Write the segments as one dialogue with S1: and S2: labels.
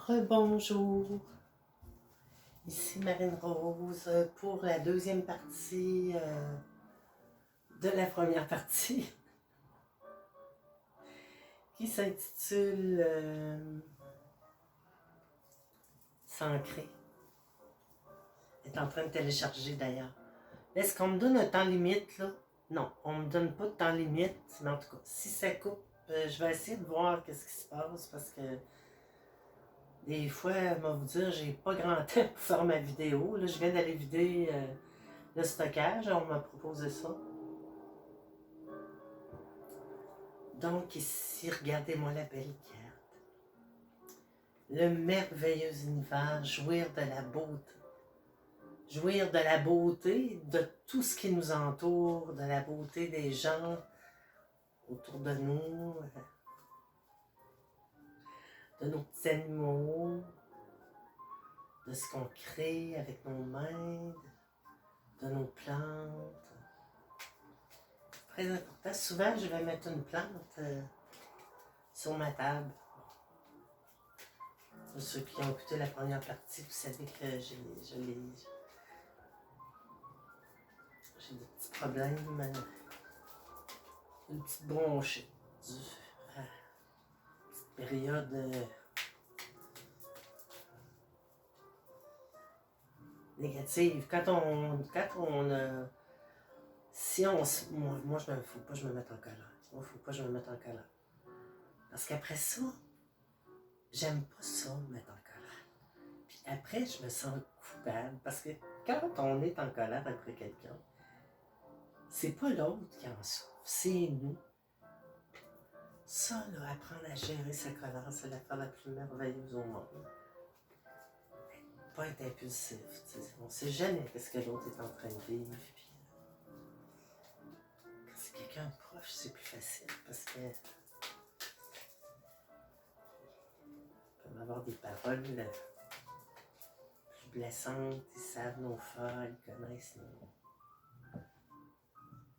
S1: Rebonjour, ici Marine Rose pour la deuxième partie de la première partie qui s'intitule S'ancrer. Elle est en train de télécharger d'ailleurs. Est-ce qu'on me donne un temps limite là? Non, on me donne pas de temps limite, mais en tout cas, si ça coupe, je vais essayer de voir qu'est-ce qui se passe parce que des fois, je vais vous dire, j'ai pas grand temps pour faire ma vidéo. Là, je viens d'aller vider le stockage, on m'a proposé ça. Donc ici, regardez-moi la belle carte. Le merveilleux univers, jouir de la beauté. Jouir de la beauté de tout ce qui nous entoure, de la beauté des gens autour de nous, de nos petits animaux, de ce qu'on crée avec nos mains, de nos plantes. Très important. Souvent, je vais mettre une plante sur ma table. Pour ceux qui ont écouté la première partie, vous savez que j'ai des petits problèmes, une petite bronchite, une petite période négative. Quand on si on moi je ne faut pas que je me mette en colère. Moi, faut pas que je me mette en colère. Parce qu'après ça, j'aime pas ça, me mettre en colère. Puis après, je me sens coupable. Parce que quand on est en colère après quelqu'un, c'est pas l'autre qui en souffre, c'est nous. Ça, là, apprendre à gérer sa colère, c'est l'affaire la plus merveilleuse au monde. Pas être impulsif, t'sais. On sait jamais ce que l'autre est en train de vivre. Puis, quand c'est quelqu'un de proche, c'est plus facile parce que peuvent avoir des paroles plus blessantes, ils savent nos failles, ils connaissent nos...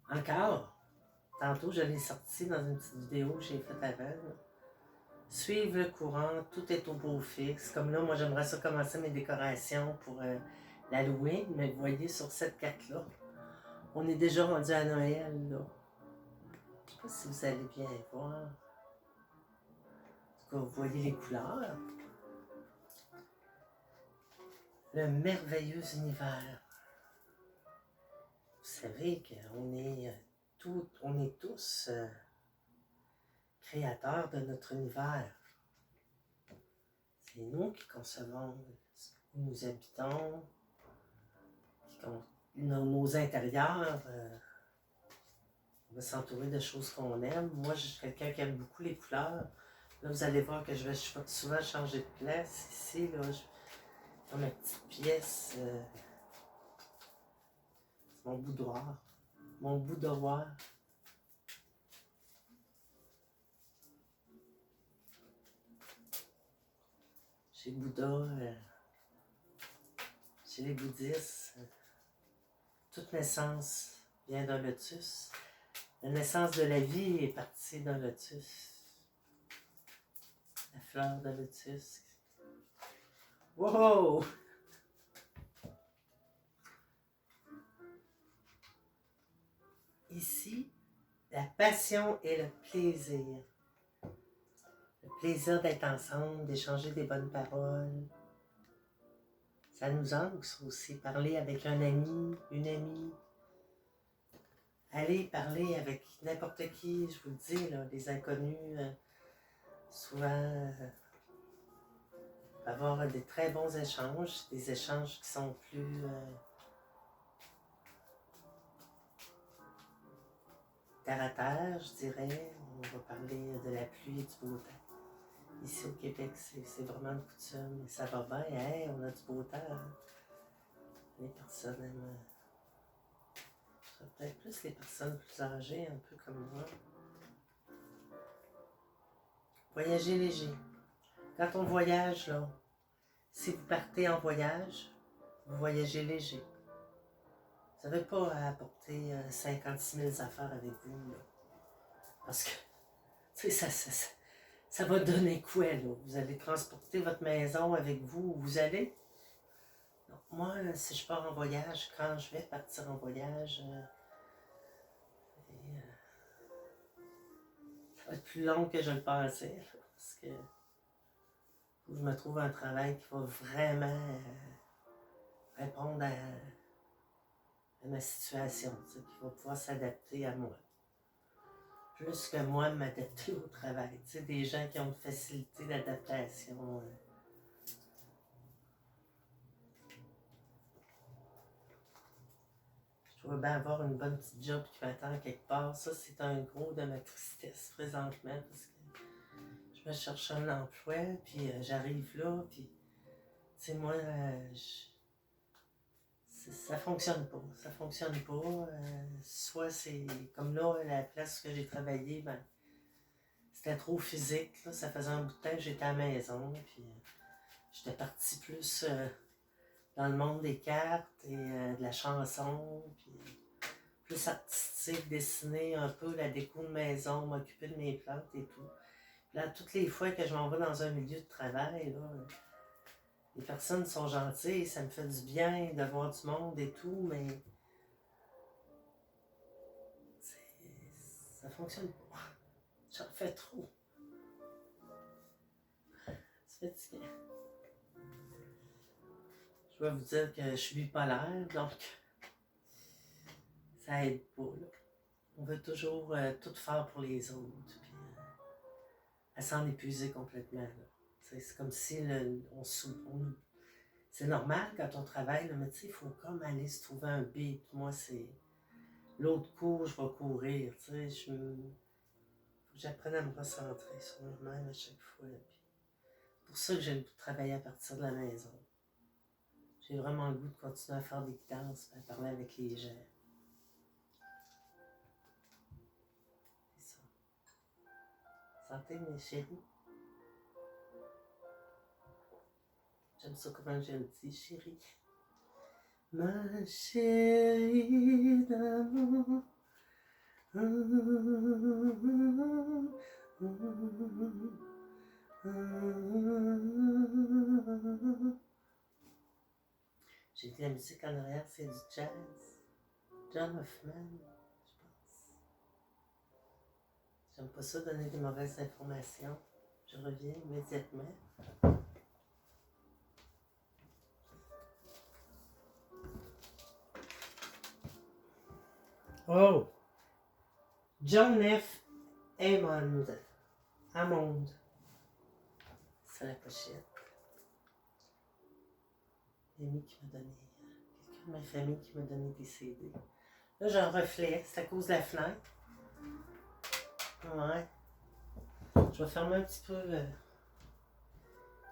S1: Encore, tantôt je l'ai sorti dans une petite vidéo que j'ai faite avant. Suivre le courant, tout est au beau fixe. Comme là, moi j'aimerais ça commencer mes décorations pour l'Halloween, mais vous voyez sur cette carte-là, on est déjà rendu à Noël, là. Je sais pas si vous allez bien voir. En tout cas, vous voyez les couleurs. Le merveilleux univers. Vous savez qu'on est tous créateurs de notre univers. C'est nous qui concevons où nous habitons, nos intérieurs. On va s'entourer de choses qu'on aime. Moi, je suis quelqu'un qui aime beaucoup les couleurs. Là, vous allez voir que je vais souvent changer de place. Ici, là, dans ma petite pièce, c'est mon boudoir. Mon boudoir. Chez Bouddha, chez les bouddhistes, toute naissance vient d'un lotus. La naissance de la vie est partie d'un lotus. La fleur de lotus. Wow! Ici, la passion et le plaisir. Le plaisir d'être ensemble, d'échanger des bonnes paroles. Ça nous ancre aussi. Parler avec un ami, une amie. Aller parler avec n'importe qui, je vous le dis, là, les inconnus, souvent, avoir des très bons échanges, des échanges qui sont plus terre à terre, je dirais. On va parler de la pluie et du beau temps. Ici au Québec, c'est vraiment une coutume. Et ça va bien, hey, on a du beau temps. Hein? Les personnes aiment... peut-être plus les personnes plus âgées, un peu comme moi. Voyager léger. Quand on voyage, là, si vous partez en voyage, vous voyagez léger. Vous n'avez pas à apporter 56 000 affaires avec vous, là. Parce que, tu sais, Ça va donner quoi, là? Vous allez transporter votre maison avec vous où vous allez? Donc, moi, si je pars en voyage, quand je vais partir en voyage, ça va être plus long que je le pensais, là, parce que faut que je me trouve un travail qui va vraiment répondre à ma situation, qui va pouvoir s'adapter à moi. Plus que moi m'adapter au travail. Tu sais, des gens qui ont une facilité d'adaptation. Je dois bien avoir une bonne petite job qui m'attend quelque part. Ça, c'est un gros de ma tristesse présentement parce que je me cherche un emploi, puis j'arrive là, puis tu sais, moi, ça fonctionne pas. Ça fonctionne pas. Soit c'est comme là, la place que j'ai travaillé, ben, c'était trop physique. Là. Ça faisait un bout de temps que j'étais à la maison, puis j'étais partie plus dans le monde des cartes et de la chanson, puis plus artistique, dessiner un peu la déco de maison, m'occuper de mes plantes et tout. Puis là, toutes les fois que je m'en vais dans un milieu de travail, là, les personnes sont gentilles, ça me fait du bien de voir du monde et tout, mais ça fonctionne pas. J'en fais trop. C'est fatiguant. Je dois vous dire que je suis bipolaire, donc ça aide pas. Là. On veut toujours tout faire pour les autres, puis à s'en épuiser complètement. C'est comme si c'est normal quand on travaille, là, mais tu sais, il faut comme aller se trouver un beat. Moi, c'est l'autre cours, je vais courir. Tu sais, faut que j'apprenne à me recentrer sur moi-même à chaque fois. C'est pour ça que j'aime travailler à partir de la maison. J'ai vraiment le goût de continuer à faire des guidances, à parler avec les gens. C'est ça. Santé, mes chéris. J'aime ça comment je le dis, chérie. Ma chérie d'amour. J'ai de la musique en arrière, c'est du jazz. John Hoffman, je pense. J'aime pas ça donner des mauvaises informations. Je reviens immédiatement. Oh! John F. Hammond. C'est la pochette. L'ami qui m'a donné. Quelqu'un de ma famille qui m'a donné des CD. Là, j'ai un reflet. C'est à cause de la fenêtre. Ouais. Je vais fermer un petit peu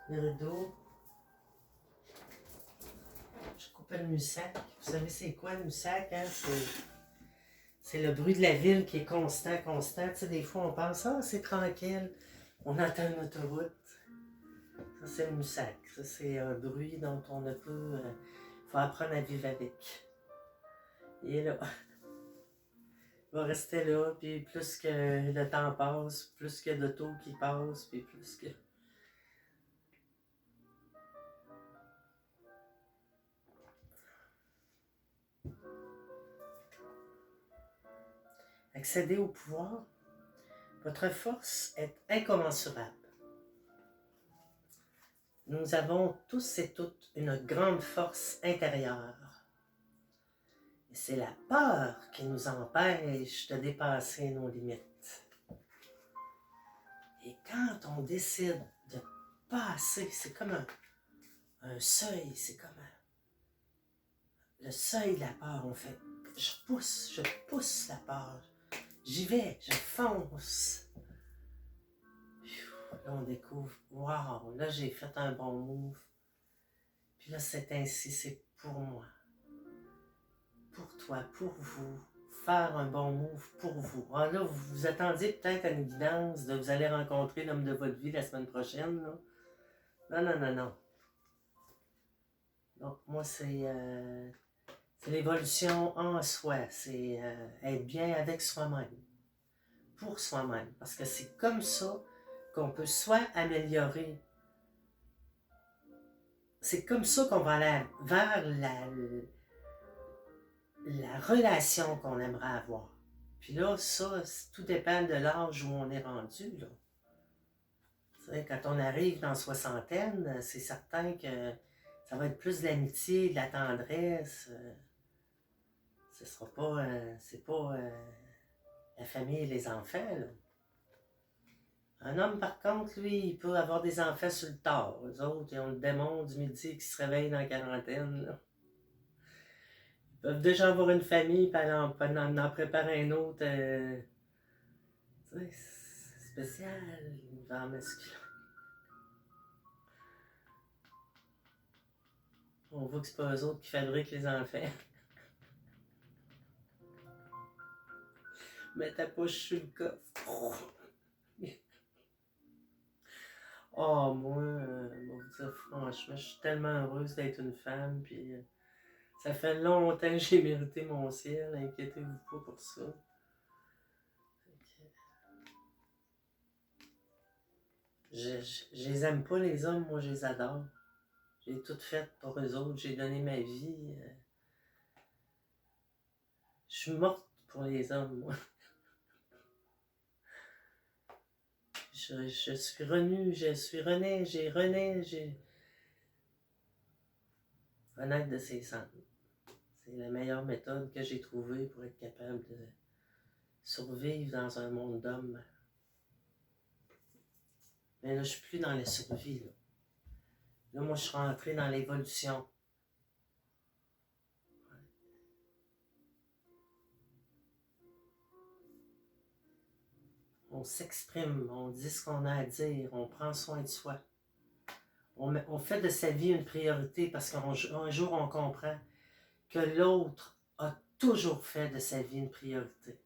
S1: le rideau. Je coupe le mussac. Vous savez, c'est quoi le mussac? Hein? C'est le bruit de la ville qui est constant. Tu sais, des fois, on pense, ah, c'est tranquille. On entend une autoroute. Ça, c'est le mussac. Ça, c'est un bruit dont on ne peut... faut apprendre à vivre avec. Il est là. Il va rester là, puis plus que le temps passe, plus que d'autos qui passent, puis plus que... Accéder au pouvoir, votre force est incommensurable. Nous avons tous et toutes une grande force intérieure. Et c'est la peur qui nous empêche de dépasser nos limites. Et quand on décide de passer, c'est comme un seuil, c'est comme le seuil de la peur. On fait, je pousse la peur. J'y vais, je fonce. Là, on découvre, waouh, là, j'ai fait un bon move. Puis là, c'est ainsi, c'est pour moi. Pour toi, pour vous. Faire un bon move pour vous. Alors là, vous vous attendiez peut-être à une guidance de vous allez rencontrer l'homme de votre vie la semaine prochaine. Là. Non. Donc, moi, c'est l'évolution en soi. C'est être bien avec soi-même. Pour soi-même. Parce que c'est comme ça qu'on peut soit améliorer. C'est comme ça qu'on va aller vers la relation qu'on aimerait avoir. Puis là, ça, tout dépend de l'âge où on est rendu, là. Tu sais, quand on arrive dans la soixantaine, c'est certain que ça va être plus de l'amitié, de la tendresse. Ce sera pas, c'est pas la famille et les enfants, là. Un homme, par contre, lui, il peut avoir des enfants sur le tard. Eux autres, ils ont le démon du midi qui se réveille dans la quarantaine, là. Ils peuvent déjà avoir une famille, puis en préparer un autre, tu sais, spécial, dans masculin. On voit que c'est pas eux autres qui fabriquent les enfants. Mets ta poche sur le coffre. Oh, moi, bon, dire, franchement, je suis tellement heureuse d'être une femme, puis ça fait longtemps que j'ai mérité mon ciel, inquiétez-vous pas pour ça. Je les aime pas, les hommes, moi je les adore. J'ai tout fait pour eux autres, j'ai donné ma vie. Je suis morte pour les hommes, moi. Je suis renue, je suis renée, j'ai renaître de ses cendres. C'est la meilleure méthode que j'ai trouvée pour être capable de survivre dans un monde d'hommes. Mais là, je suis plus dans la survie, là. Là, moi, je suis rentré dans l'évolution. On s'exprime, on dit ce qu'on a à dire, on prend soin de soi. On fait de sa vie une priorité parce qu'un jour, on comprend que l'autre a toujours fait de sa vie une priorité.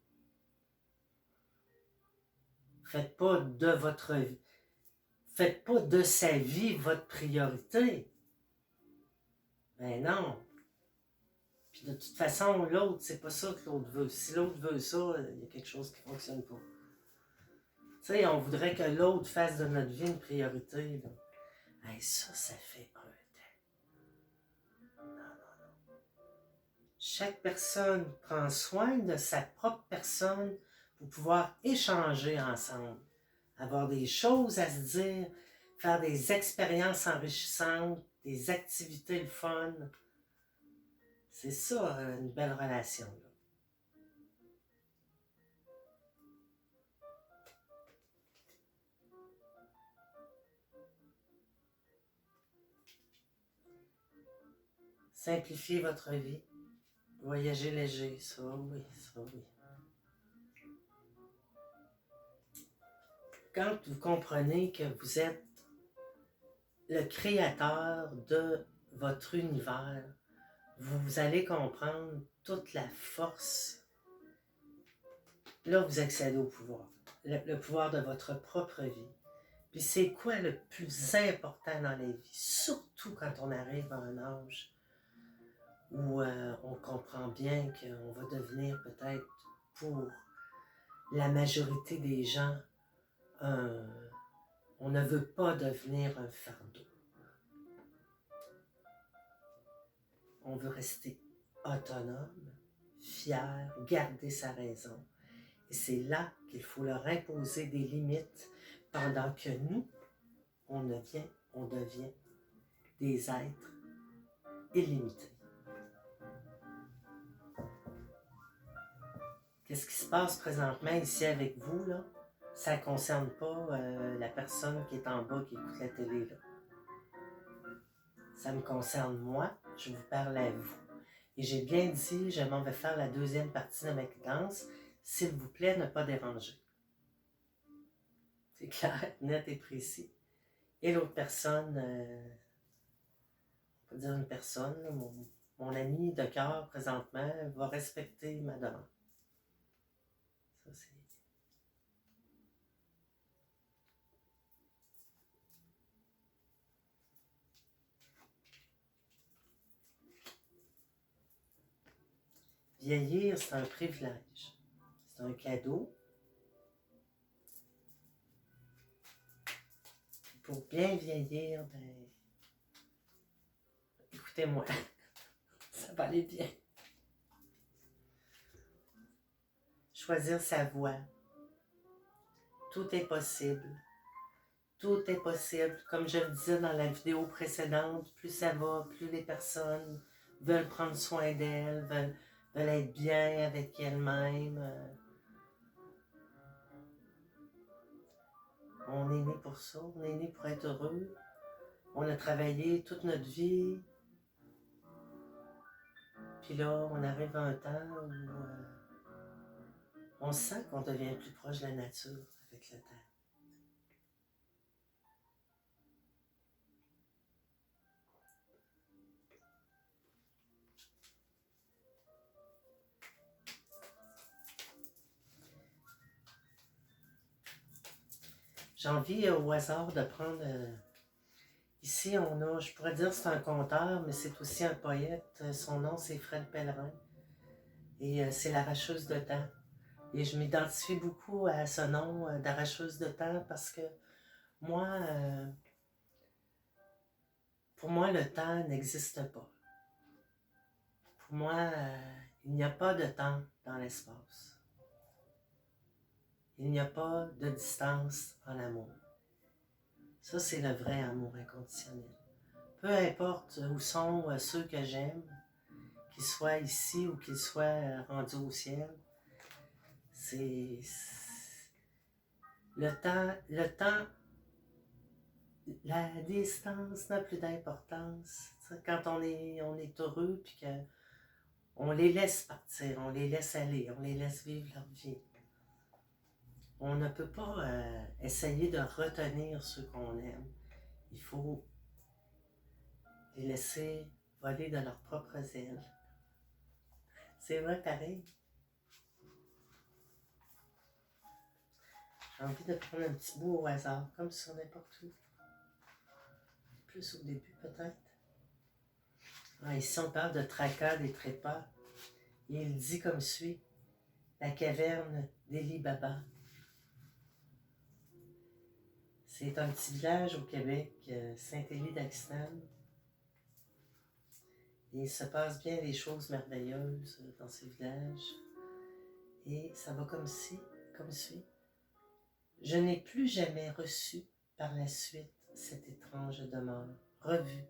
S1: Faites pas de votre vie. Faites pas de sa vie votre priorité. Ben non. Puis de toute façon, l'autre, c'est pas ça que l'autre veut. Si l'autre veut ça, il y a quelque chose qui ne fonctionne pas. Tu sais, on voudrait que l'autre fasse de notre vie une priorité, là. Hey, ça fait un temps. Non, non, non. Chaque personne prend soin de sa propre personne pour pouvoir échanger ensemble, avoir des choses à se dire, faire des expériences enrichissantes, des activités le fun. C'est ça, une belle relation, là. Simplifiez votre vie. Voyager léger, ça oui, ça oui. Quand vous comprenez que vous êtes le créateur de votre univers, vous allez comprendre toute la force. Là, vous accédez au pouvoir. Le pouvoir de votre propre vie. Puis c'est quoi le plus important dans la vie? Surtout quand on arrive à un âge où on comprend bien qu'on va devenir peut-être pour la majorité des gens, on ne veut pas devenir un fardeau. On veut rester autonome, fier, garder sa raison. Et c'est là qu'il faut leur imposer des limites pendant que nous, on devient des êtres illimités. Qu'est-ce qui se passe présentement ici avec vous, là? Ça ne concerne pas la personne qui est en bas qui écoute la télé, là. Ça me concerne moi, je vous parle à vous. Et j'ai bien dit, je m'en vais faire la deuxième partie de ma guidance. S'il vous plaît, ne pas déranger. C'est clair, net et précis. Et l'autre personne, on peut dire une personne, mon ami de cœur présentement, va respecter ma demande. Ça, c'est... Vieillir, c'est un privilège. C'est un cadeau. pour bien vieillir, ben, écoutez-moi, ça va aller bien. Choisir sa voie. Tout est possible. Tout est possible. Comme je le disais dans la vidéo précédente, plus ça va, plus les personnes veulent prendre soin d'elles, veulent être bien avec elles-mêmes. On est né pour ça, on est né pour être heureux. On a travaillé toute notre vie. Puis là, on arrive à un temps où on sent qu'on devient plus proche de la nature avec le temps. J'ai envie au hasard de prendre... ici, on a, je pourrais dire c'est un conteur, mais c'est aussi un poète. Son nom, c'est Fred Pellerin. Et c'est l'arracheuse de temps. Et je m'identifie beaucoup à ce nom d'arracheuse de temps parce que moi, pour moi, le temps n'existe pas. Pour moi, il n'y a pas de temps dans l'espace. Il n'y a pas de distance en amour. Ça, c'est le vrai amour inconditionnel. Peu importe où sont ceux que j'aime, qu'ils soient ici ou qu'ils soient rendus au ciel, c'est... Le temps, la distance n'a plus d'importance. Quand on est heureux, puis qu'on les laisse partir, on les laisse aller, on les laisse vivre leur vie. On ne peut pas essayer de retenir ceux qu'on aime. Il faut les laisser voler de leurs propres ailes. C'est vrai pareil. J'ai envie de prendre un petit bout au hasard, comme sur n'importe où. Plus au début peut-être. Ah, ici on parle de tracas des trépas. Et il dit comme suit, la caverne d'Eli Baba. C'est un petit village au Québec, Saint-Élie-d'Axtan. Et il se passe bien des choses merveilleuses dans ce village. Et ça va comme suit. Je n'ai plus jamais reçu par la suite cette étrange demeure, revue,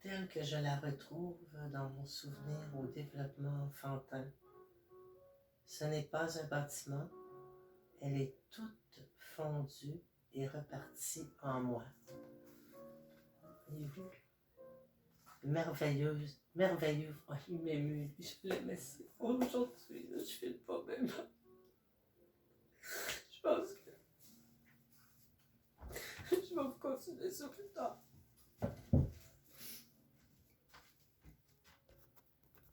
S1: telle que je la retrouve dans mon souvenir au développement enfantin. Ce n'est pas un bâtiment, elle est toute fondue et repartie en moi. Voyez-vous? Merveilleux. Oh, il m'émue, je l'aimais si. Aujourd'hui, je file pas même. Je pense que je vais continuer ça plus tard.